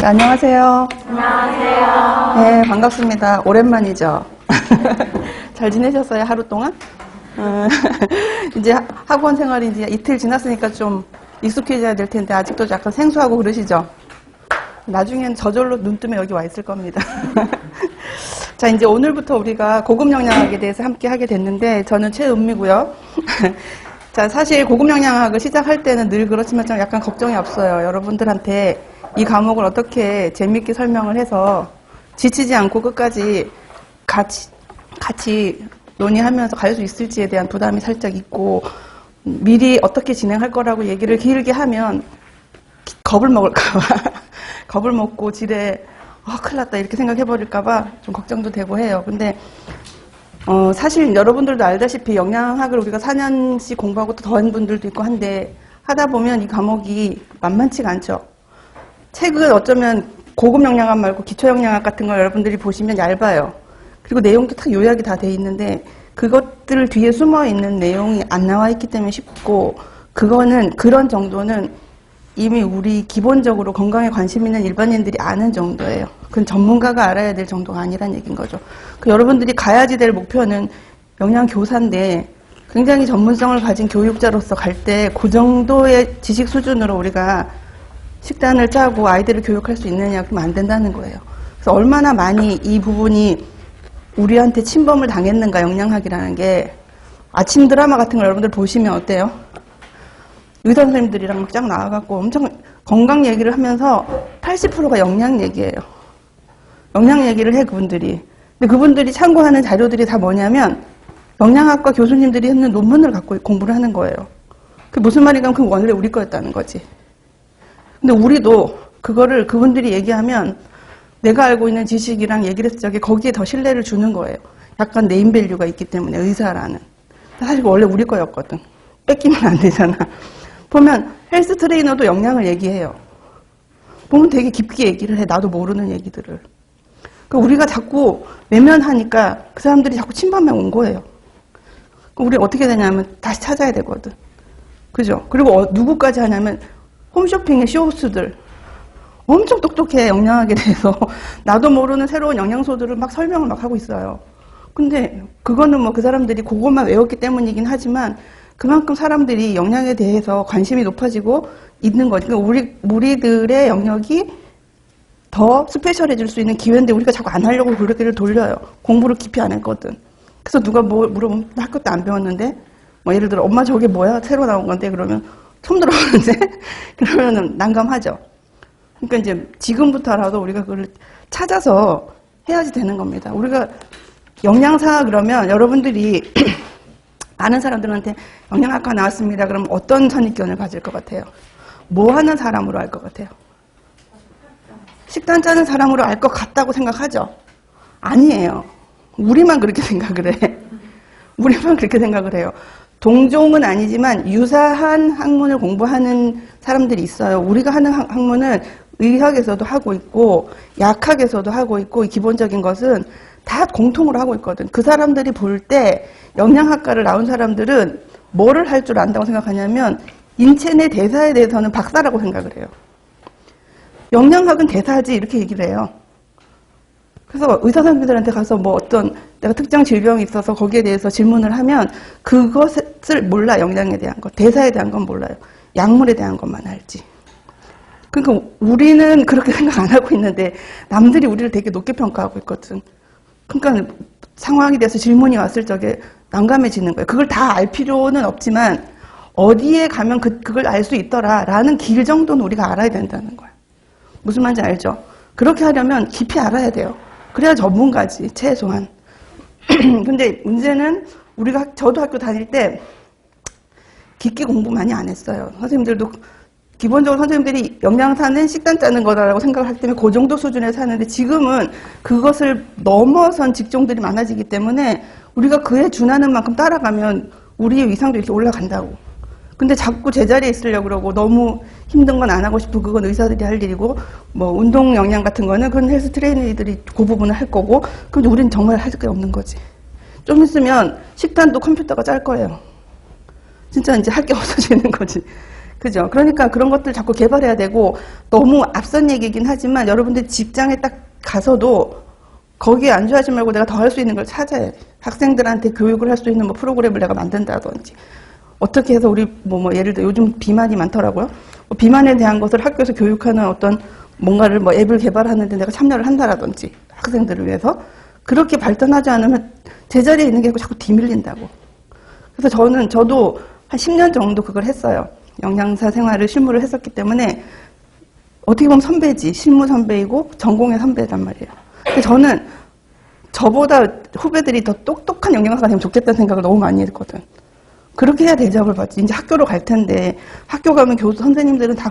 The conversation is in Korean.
네, 안녕하세요. 안녕하세요. 네, 반갑습니다. 오랜만이죠. 잘 지내셨어요, 하루 동안? 이제 학원 생활이 이제 이틀 지났으니까 좀 익숙해져야 될 텐데 아직도 약간 생소하고 그러시죠? 나중엔 저절로 눈 뜨면 여기 와 있을 겁니다. 자, 이제 오늘부터 우리가 고급 영양학에 대해서 함께 하게 됐는데 저는 최은미고요. 자, 사실 고급 영양학을 시작할 때는 늘 그렇지만 좀 약간 걱정이 없어요. 여러분들한테 이 과목을 어떻게 재밌게 설명을 해서 지치지 않고 끝까지 같이 논의하면서 갈 수 있을지에 대한 부담이 살짝 있고, 미리 어떻게 진행할 거라고 얘기를 길게 하면 겁을 먹을까봐 겁을 먹고 지레 큰일 났다 이렇게 생각해버릴까봐 좀 걱정도 되고 해요. 근데 사실 여러분들도 알다시피 영양학을 우리가 4년씩 공부하고 또 더한 분들도 있고 한데 하다 보면 이 과목이 만만치가 않죠. 책은 어쩌면 고급 영양학 말고 기초 영양학 같은 걸 여러분들이 보시면 얇아요. 그리고 내용도 딱 요약이 다 돼 있는데 그것들 뒤에 숨어 있는 내용이 안 나와 있기 때문에 쉽고, 그런 정도는 이미 우리 기본적으로 건강에 관심 있는 일반인들이 아는 정도예요. 그건 전문가가 알아야 될 정도가 아니란 얘기인 거죠. 여러분들이 가야지 될 목표는 영양교사인데 굉장히 전문성을 가진 교육자로서 갈 때 그 정도의 지식 수준으로 우리가 식단을 짜고 아이들을 교육할 수 있느냐, 그러면 안 된다는 거예요. 그래서 얼마나 많이 이 부분이 우리한테 침범을 당했는가, 영양학이라는 게. 아침 드라마 같은 걸 여러분들 보시면 어때요? 의사 선생님들이랑 쫙 나와갖고 엄청 건강 얘기를 하면서 80%가 영양 얘기예요. 영양 얘기를 해, 그분들이. 근데 그분들이 참고하는 자료들이 다 뭐냐면 영양학과 교수님들이 했는 논문을 갖고 공부를 하는 거예요. 그게 무슨 말인가 하면 그건 원래 우리 거였다는 거지. 근데 우리도 그거를 그분들이 얘기하면 내가 알고 있는 지식이랑 얘기를 했을 적에 거기에 더 신뢰를 주는 거예요. 약간 네임밸류가 있기 때문에, 의사라는. 사실 원래 우리 거였거든. 뺏기면 안 되잖아. 보면 헬스 트레이너도 영양을 얘기해요. 보면 되게 깊게 얘기를 해. 나도 모르는 얘기들을. 그러니까 우리가 자꾸 외면하니까 그 사람들이 자꾸 침범해 온 거예요. 우리 어떻게 되냐면 다시 찾아야 되거든. 그죠? 그리고 누구까지 하냐면 홈쇼핑의 쇼호스들. 엄청 똑똑해, 영양학에 대해서. 나도 모르는 새로운 영양소들을 막 설명을 막 하고 있어요. 근데 그거는 뭐 그 사람들이 그것만 외웠기 때문이긴 하지만 그만큼 사람들이 영양에 대해서 관심이 높아지고 있는 거지. 그러니까 우리들의 영역이 더 스페셜해질 수 있는 기회인데 우리가 자꾸 안 하려고 그렇게를 돌려요. 공부를 깊이 안 했거든. 그래서 누가 뭐 물어보면 학교 때 안 배웠는데, 뭐 예를 들어 엄마 저게 뭐야? 새로 나온 건데, 그러면 처음 들어보는데 그러면은 난감하죠. 그러니까 이제 지금부터라도 우리가 그걸 찾아서 해야지 되는 겁니다. 우리가 영양사 그러면 여러분들이 아는 사람들한테 영양학과 나왔습니다. 그럼 어떤 선입견을 가질 것 같아요? 뭐 하는 사람으로 알 것 같아요? 식단 짜는 사람으로 알 것 같다고 생각하죠? 아니에요. 우리만 그렇게 생각을 해. 우리만 그렇게 생각을 해요. 동종은 아니지만 유사한 학문을 공부하는 사람들이 있어요. 우리가 하는 학문은 의학에서도 하고 있고 약학에서도 하고 있고, 기본적인 것은 다 공통으로 하고 있거든. 그 사람들이 볼 때 영양학과를 나온 사람들은 뭐를 할 줄 안다고 생각하냐면 인체 내 대사에 대해서는 박사라고 생각을 해요. 영양학은 대사지 이렇게 얘기를 해요. 그래서 의사 선생님들한테 가서 뭐 어떤 내가 특정 질병이 있어서 거기에 대해서 질문을 하면 그것을 몰라. 영양에 대한 것, 대사에 대한 건 몰라요. 약물에 대한 것만 알지. 그러니까 우리는 그렇게 생각 안 하고 있는데 남들이 우리를 되게 높게 평가하고 있거든. 그러니까 상황에 대해서 질문이 왔을 적에 난감해지는 거예요. 그걸 다 알 필요는 없지만 어디에 가면 그걸 알 수 있더라라는 길 정도는 우리가 알아야 된다는 거예요. 무슨 말인지 알죠? 그렇게 하려면 깊이 알아야 돼요. 그래야 전문가지, 최소한. 근데 문제는 저도 학교 다닐 때 깊게 공부 많이 안 했어요. 선생님들도 기본적으로 선생님들이 영양사는 식단 짜는 거다라고 생각을 하기 때문에 그 정도 수준에서 하는데, 지금은 그것을 넘어선 직종들이 많아지기 때문에 우리가 그에 준하는 만큼 따라가면 우리의 위상도 이렇게 올라간다고. 근데 자꾸 제자리에 있으려고 그러고 너무 힘든 건 안 하고 싶고, 그건 의사들이 할 일이고, 뭐 운동 영양 같은 거는 그건 헬스 트레이너들이 그 부분을 할 거고, 그럼 우리는 정말 할 게 없는 거지. 좀 있으면 식단도 컴퓨터가 짤 거예요. 진짜 이제 할 게 없어지는 거지. 그죠? 그러니까 그런 것들 자꾸 개발해야 되고, 너무 앞선 얘기긴 하지만 여러분들 직장에 딱 가서도 거기에 안주하지 말고 내가 더 할 수 있는 걸 찾아야 돼. 학생들한테 교육을 할 수 있는 뭐 프로그램을 내가 만든다든지. 어떻게 해서 우리 예를 들어 요즘 비만이 많더라고요. 비만에 대한 것을 학교에서 교육하는 어떤 뭔가를 앱을 개발하는데 내가 참여를 한다라든지 학생들을 위해서 그렇게 발전하지 않으면 제자리에 있는 게 자꾸 뒤밀린다고. 그래서 저도 한 10년 정도 그걸 했어요. 영양사 생활을 실무를 했었기 때문에 어떻게 보면 선배지, 실무 선배이고 전공의 선배단 말이에요. 근데 저는 저보다 후배들이 더 똑똑한 영양사가 되면 좋겠다는 생각을 너무 많이 했거든. 그렇게 해야 대접을 받지. 이제 학교로 갈 텐데 학교 가면 교수 선생님들은 다